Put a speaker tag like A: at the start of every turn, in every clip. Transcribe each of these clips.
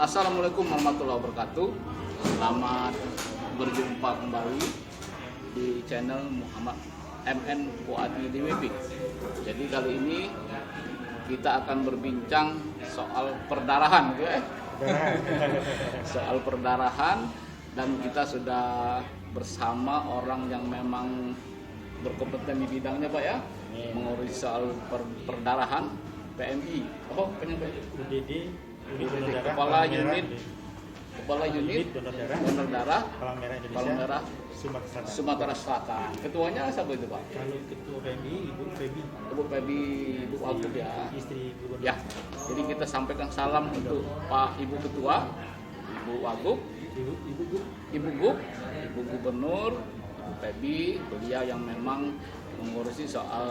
A: Assalamualaikum warahmatullahi wabarakatuh. Selamat berjumpa kembali di channel Muhammad MN Fuadi DWP. Jadi kali ini kita akan berbincang soal perdarahan, gitu ya. Soal perdarahan, dan kita sudah bersama orang yang memang berkompeten di bidangnya, Pak ya, mengurusi soal perdarahan, PMI. Oh, penyebab
B: UDD,
A: Kepala Unit Donor Darah
B: Palang Merah
A: Palang
B: Indonesia,
A: Merah Sumatera Selatan. Ketuanya siapa itu, Pak?
B: Kalau ketua PMI Ibu Febi,
A: Ibu Febi, Ibu Wagub ya.
B: istri gubernur.
A: Ya. Jadi kita sampaikan salam untuk Pak Ibu Ketua, Ibu Wagub,
B: Ibu
A: Ibu Gubernur, Ibu Febi, beliau yang memang mengurusi soal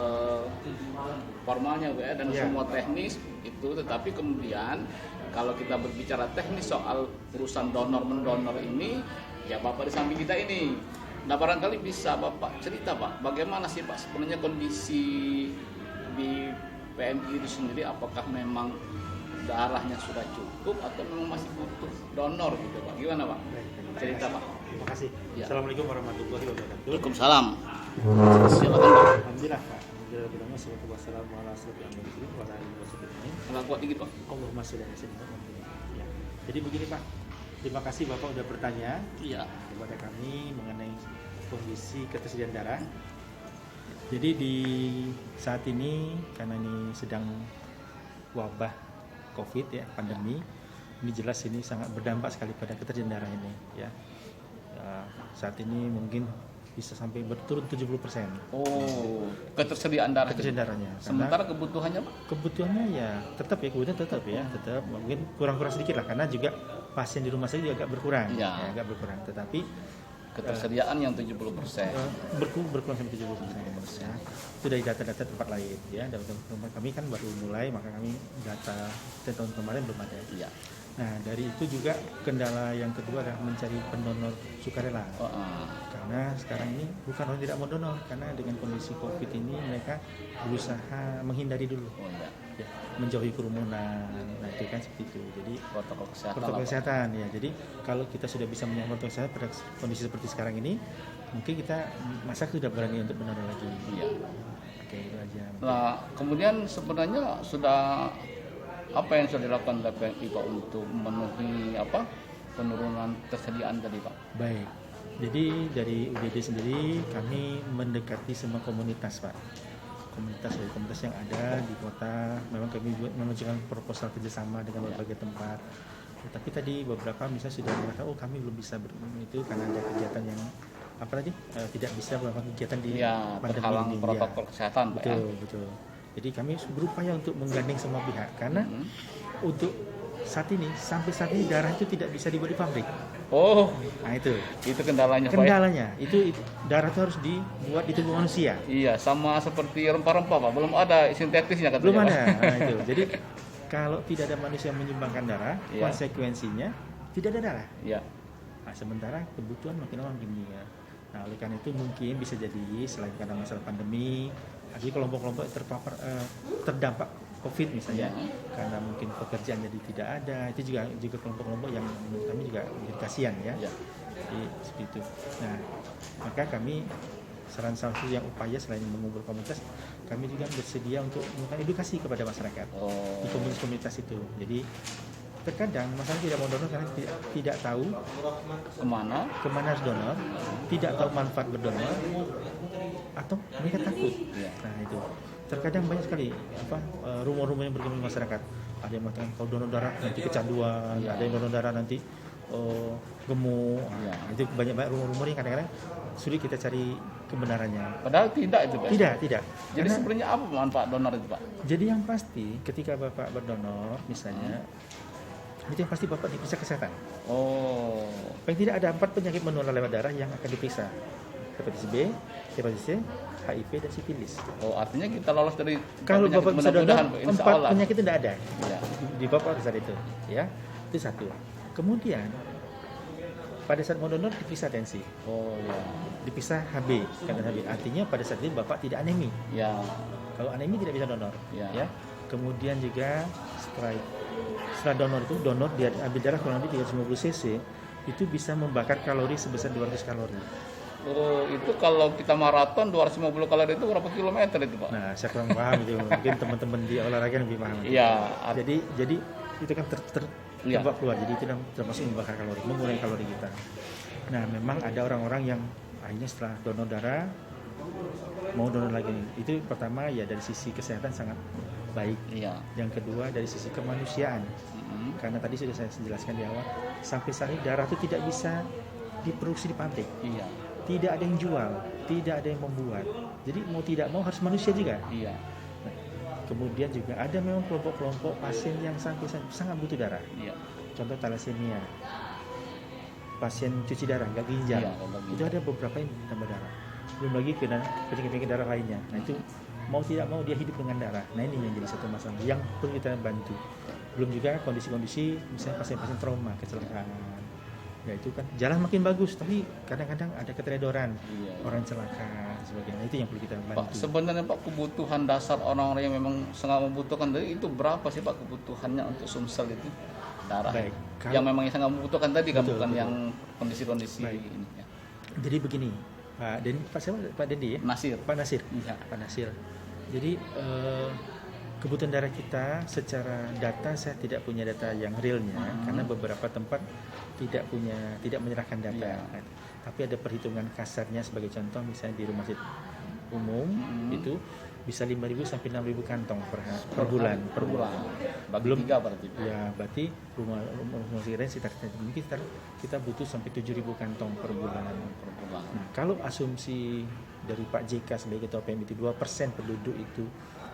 A: formalnya, Bu, ya, dan semua teknis itu. Tetapi kemudian kalau kita berbicara teknis soal urusan donor-mendonor ini, ya Bapak di samping kita ini. Nah, barangkali bisa Bapak cerita, Pak, bagaimana sih Pak sebenarnya kondisi di PMI itu sendiri? Apakah memang darahnya sudah cukup atau memang masih butuh donor gitu, Pak? Gimana, Pak? Cerita, Pak.
B: Terima kasih.
A: Ya.
B: Assalamualaikum warahmatullahi wabarakatuh.
A: Waalaikumsalam. Silakan, Pak.
B: Alhamdulillah, Pak. Alhamdulillah, wassalatu wassalamu ala asyrofil anbiya'i wa ala alihi wasallam.
A: Agak kuat dikit, Pak.
B: Allahumma sholli ala sayyidina Muhammad. Ya. Jadi begini, Pak. Terima kasih Bapak sudah bertanya
A: Iya.
B: kepada kami mengenai kondisi ketersediaan darah. Jadi di saat ini karena ini sedang wabah COVID ya, pandemi, ini jelas ini sangat berdampak sekali pada ketersediaan darah ini ya. Saat ini mungkin bisa sampai berturun 70%.
A: Oh, ketersediaan darah.
B: Ketersediaan darahnya.
A: Sementara kebutuhannya, Pak?
B: Kebutuhannya ya tetap mungkin kurang-kurang sedikit lah, karena juga pasien di rumah sakit juga agak berkurang.
A: Ya.
B: Agak berkurang, tetapi
A: Ketersediaan yang 70%.
B: berkurang sampai 70%. Ya. Itu dari data-data tempat lain ya. Dan tempat kami kan baru mulai, maka kami data tahun kemarin belum ada.
A: Iya.
B: Nah, dari itu juga kendala yang kedua adalah mencari pendonor sukarela. Karena sekarang ini bukan orang tidak mau donor, karena dengan kondisi COVID ini mereka berusaha menghindari dulu.
A: Oh iya.
B: Ya, menjauhi kerumunan. Nah, itu kan seperti itu. Jadi
A: Protokol kesehatan.
B: protokol kesehatan ya. Jadi kalau kita sudah bisa menyambut protokol kesehatan pada kondisi seperti sekarang ini, mungkin kita masa sudah berani untuk mendonor lagi.
A: Iya.
B: Oke, itu aja.
A: Nah, kemudian sebenarnya sudah apa yang sudah dilakukan oleh PMI, Pak, untuk memenuhi penurunan ketersediaan tadi, Pak?
B: Baik. Jadi dari UDD sendiri kami mendekati semua komunitas, Pak. Komunitas yang ada di kota. Memang kami mengajukan proposal kerjasama dengan berbagai tempat. Tapi tadi beberapa misalnya sudah mengatakan, kami belum bisa itu karena ada kegiatan yang tidak bisa melakukan kegiatan di pandemi
A: terhalang
B: ini.
A: protokol kesehatan, Pak.
B: Betul. Jadi kami berupaya untuk menggandeng semua pihak, karena untuk saat ini darah itu tidak bisa dibuat di pabrik.
A: Oh,
B: Nah itu
A: kendalanya, Pak.
B: kendalanya. Itu darah itu harus dibuat di tubuh manusia.
A: Iya, sama seperti rempah-rempah, Pak. Belum ada sintetisnya, katanya,
B: Belum
A: Pak.
B: ada. Nah, itu. Jadi kalau tidak ada manusia yang menyumbangkan darah, konsekuensinya tidak ada darah.
A: Iya.
B: Nah, sementara kebutuhan makin lama makin meningkat. Nah, oleh karena itu mungkin bisa jadi selain karena masalah pandemi, ada kelompok-kelompok terdampak COVID misalnya, karena mungkin pekerjaan jadi tidak ada, itu juga kelompok-kelompok yang menurut kami juga kasihan ya. Jadi seperti itu. Nah, maka kami saran satu yang upaya selain mengumpul komunitas, kami juga bersedia untuk melakukan edukasi kepada masyarakat di komunitas itu. Jadi terkadang masyarakat tidak mau donor karena tidak tahu kemana harus donor, tidak tahu manfaat berdonor, atau mereka takut. Nah itu terkadang banyak sekali rumor-rumor yang berkembang di masyarakat. Ada yang mengatakan kalau donor darah nanti kecanduan, ada yang donor darah nanti gemuk. Itu banyak rumor-rumor yang kadang-kadang sulit kita cari kebenarannya.
A: Padahal tidak itu, Pak.
B: Tidak.
A: Jadi sebenarnya apa manfaat donor itu, Pak?
B: Jadi yang pasti ketika Bapak berdonor misalnya, itu yang pasti Bapak diperiksa kesehatan. Paling tidak ada 4 penyakit menular lewat darah yang akan diperiksa. Hepatitis B, hepatitis C, HIV, dan sifilis.
A: Artinya kita lolos dari
B: kalau Bapak bisa donor, 4 penyakit itu tidak ada.
A: Iya.
B: Di Bapak saat itu, ya. Itu satu. Kemudian pada saat mau donor diperiksa tensi. Diperiksa HB, kadar HB. Artinya pada saat itu Bapak tidak anemi.
A: Ya.
B: Kalau anemi tidak bisa donor.
A: Ya.
B: Ya. Kemudian juga Setelah donor dia ambil darah kurang lebih 350 cc, itu bisa membakar kalori sebesar 200 kalori.
A: Oh, itu kalau kita maraton 250 kalori itu berapa kilometer itu, Pak?
B: Nah, saya kurang paham itu. Mungkin teman-teman di olahraga lebih paham.
A: Iya.
B: Jadi itu kan
A: Iya.
B: terbawa keluar. Jadi itu termasuk membakar kalori, mengurangi kalori kita. Nah, memang ada orang-orang yang akhirnya setelah donor darah mau donor lagi. Itu pertama ya dari sisi kesehatan sangat baik.
A: Iya.
B: Yang kedua dari sisi kemanusiaan. Karena tadi sudah saya jelaskan di awal, sampai saat ini darah itu tidak bisa diproduksi di pabrik.
A: Iya.
B: Tidak ada yang jual, tidak ada yang membuat. Jadi mau tidak mau harus manusia juga.
A: Iya.
B: Nah, kemudian juga ada memang kelompok-kelompok pasien yang sangat butuh darah.
A: Iya.
B: Contoh thalassemia, pasien cuci darah, gagal ginjal.
A: Iya, gagal ginjal.
B: Itu ada beberapa yang tambah darah. Belum lagi penyakit darah lainnya. Nah itu mau tidak mau dia hidup dengan darah. Nah ini yang jadi satu masalah yang perlu kita bantu. Belum juga kondisi-kondisi misalnya pasien-pasien trauma, kecelakaan. Ya itu kan jalan makin bagus, tapi kadang-kadang ada keteledoran, orang celaka, sebagainya. Itu yang perlu kita bantu.
A: Pak, sebenarnya Pak, kebutuhan dasar orang-orang yang memang sangat membutuhkan tadi itu berapa sih Pak kebutuhannya untuk Sumsel itu darah?
B: Baik,
A: yang memang sangat membutuhkan tadi kan,
B: betul,
A: bukan
B: betul.
A: yang kondisi-kondisi
B: Baik.
A: ini. Ya.
B: Jadi begini, Pak Dendi ya?
A: Nasir.
B: Pak Nasir.
A: Iya.
B: Pak Nasir. Jadi kebutuhan darah kita secara data saya tidak punya data yang realnya karena beberapa tempat tidak menyerahkan data.
A: Iya.
B: Nah, tapi ada perhitungan kasarnya sebagai contoh misalnya di rumah sakit umum itu bisa 5.000 sampai 6.000 kantong per bulan.
A: Bagi
B: Belum
A: 3 berarti.
B: Ya, berarti rumah sakit lain mungkin kita butuh sampai 7.000 kantong per bulan. Nah, kalau asumsi dari Pak JK sebagai ketua PMI itu 2% penduduk itu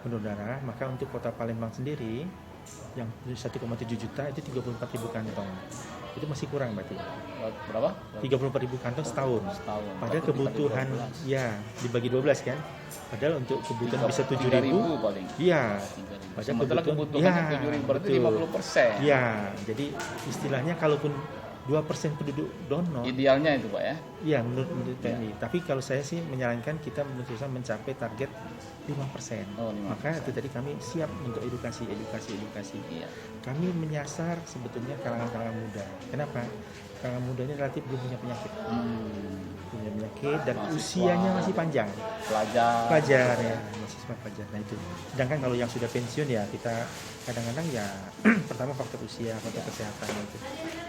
B: pendonor darah, maka untuk kota Palembang sendiri yang 1,7 juta itu 34.000 kantong. Itu masih kurang berarti.
A: Berapa?
B: 34.000 kantong setahun. Padahal kebutuhan ya dibagi 12 kan. Padahal untuk kebutuhan bisa 7.000
A: paling.
B: Iya.
A: Padahal kebutuhan 7.000 berarti 50%.
B: Iya, jadi istilahnya kalaupun 2% penduduk donor
A: idealnya itu Pak ya?
B: Iya, menurut PMI. Tapi kalau saya sih menyarankan kita berusaha mencapai target 5%.
A: Oh, 5%.
B: Maka itu tadi kami siap untuk edukasi.
A: Iya.
B: Kami menyasar sebetulnya kalangan muda. Kenapa? Kalangan muda ini relatif belum punya penyakit. Punya penyakit dan
A: Mahasiswa,
B: usianya masih panjang. Pelajar ya, mahasiswa pelajar. Nah itu. Sedangkan kalau yang sudah pensiun ya kita kadang-kadang ya pertama faktor usia, faktor kesehatan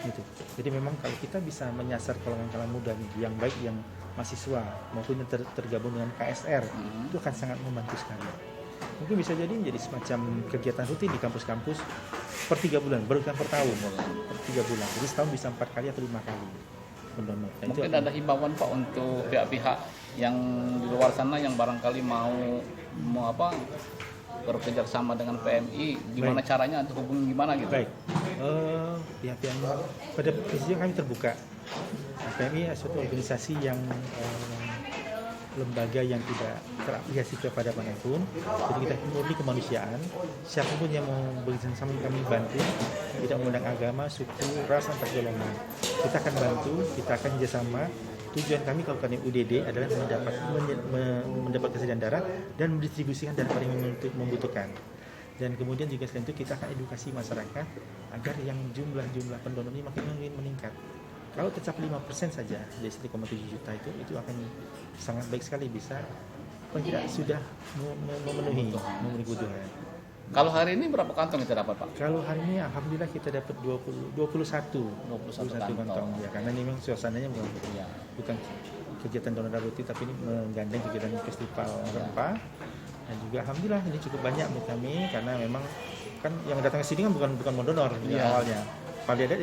B: itu. Jadi memang kalau kita bisa menyasar kalangan muda yang baik yang mahasiswa maupun yang tergabung dengan KSR itu akan sangat membantu sekali. Mungkin bisa jadi menjadi semacam kegiatan rutin di kampus-kampus per 3 bulan, bukan per tahun, per 3 bulan. Jadi setahun bisa 4 kali atau 5 kali pendonor. Nah,
A: mungkin ada himbauan Pak untuk pihak-pihak yang di luar sana yang barangkali mau bekerja sama dengan PMI, gimana caranya untuk hubungi gimana gitu?
B: Baik, pihak-pihaknya pada prinsipnya kami terbuka. PMI adalah suatu organisasi yang lembaga yang tidak terafiliasi kepada manapun, jadi kita murni kemanusiaan. Siapapun yang mau bekerja sama kami bantu, tidak mengundang agama, suku, ras, antar golongan. Kita akan bantu, kita akan kerjasama. Tujuan kami kalau kami UDD adalah mendapat kesediaan darah dan mendistribusikan darah pada yang membutuhkan. Dan kemudian juga selain itu kita akan edukasi masyarakat agar yang jumlah pendonor ini makin meningkat. Kalau tercapai 5% saja dari 1,7 juta itu akan sangat baik sekali, bisa tidak sudah memenuhi kebutuhan.
A: Kalau hari ini berapa kantong kita dapat Pak?
B: Kalau hari ini alhamdulillah kita dapat 21 kantong ya, karena ini memang suasananya bukan kegiatan donor darah rutin, tapi ini menggandeng kegiatan festival rempah. Dan juga alhamdulillah ini cukup banyak menurut kami, karena memang kan yang datang ke sini kan bukan mau donor awalnya. Pada ada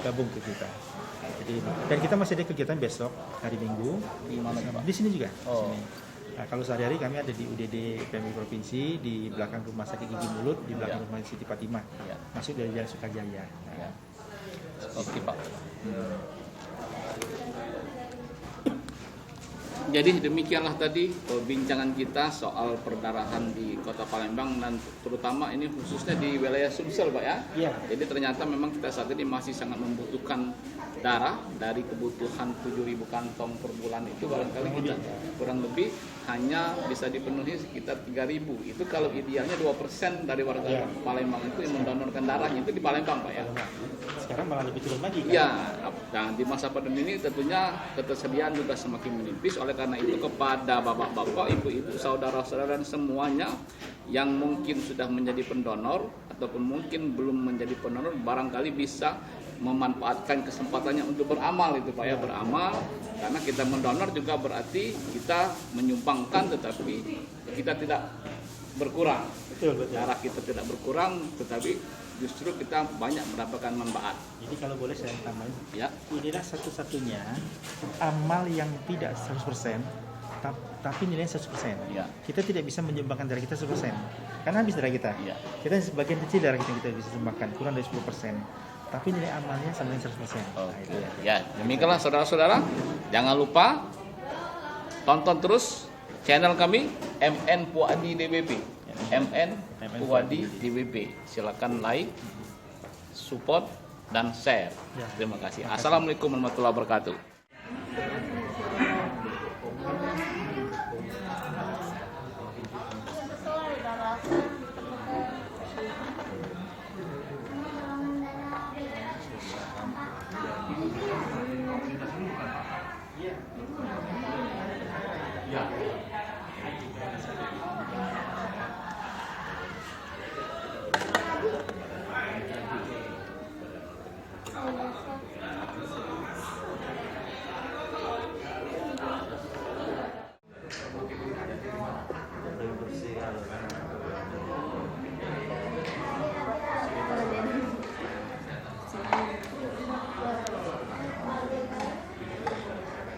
B: gabung ke kita. Jadi ini. Dan kita masih ada kegiatan besok hari Minggu di sini juga. Sini. Nah, kalau sehari-hari kami ada di UDD PMI Provinsi, di belakang Rumah Sakit Gigi Mulut, di belakang Rumah Siti Fatimah, masuk dari Jalan Sukajaya.
A: Oke Pak. Jadi demikianlah tadi perbincangan kita soal perdarahan di Kota Palembang dan terutama ini khususnya di wilayah Sumsel, Pak ya.
B: Iya.
A: Jadi ternyata memang kita saat ini masih sangat membutuhkan darah dari kebutuhan 7.000 kantong per bulan itu barangkali kita kurang lebih hanya bisa dipenuhi sekitar 3.000. Itu kalau idealnya 2% dari warga Palembang itu yang mendonorkan darahnya itu di Palembang, Pak ya.
B: Sekarang malah lebih turun lagi kan?
A: Iya, dan di masa pandemi ini tentunya ketersediaan juga semakin menipis. Oleh karena itu kepada bapak-bapak, ibu-ibu, saudara-saudara dan semuanya yang mungkin sudah menjadi pendonor ataupun mungkin belum menjadi pendonor, barangkali bisa memanfaatkan kesempatannya untuk beramal itu Pak ya, beramal, karena kita mendonor juga berarti kita menyumbangkan tetapi kita tidak berkurang.
B: Betul.
A: Darah kita tidak berkurang tetapi justru kita banyak mendapatkan manfaat.
B: Jadi kalau boleh saya tambahin,
A: Ya.
B: inilah satu-satunya amal yang tidak 100%, tapi nilainya 100%.
A: Ya.
B: Kita tidak bisa menyumbangkan darah kita 100%, karena habis darah kita.
A: Ya.
B: Kita sebagian kecil darah kita bisa sumbangkan, kurang dari 10%. Tapi nilai amalnya sama dengan 100%. Nah, itu ya.
A: Ya, demikianlah saudara-saudara. Jangan lupa tonton terus channel kami MN Puadi DWP. MN Puadi DWP. Silakan like, support dan share.
B: Ya.
A: Terima kasih. Assalamualaikum warahmatullahi wabarakatuh.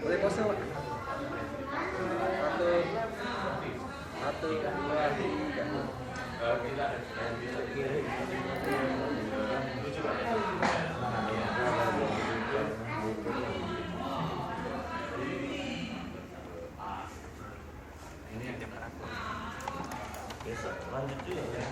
C: Boleh pose, Pak. Satu, dua, tiga.
B: Ini yang jam berapa? Besok lanjut juga ya.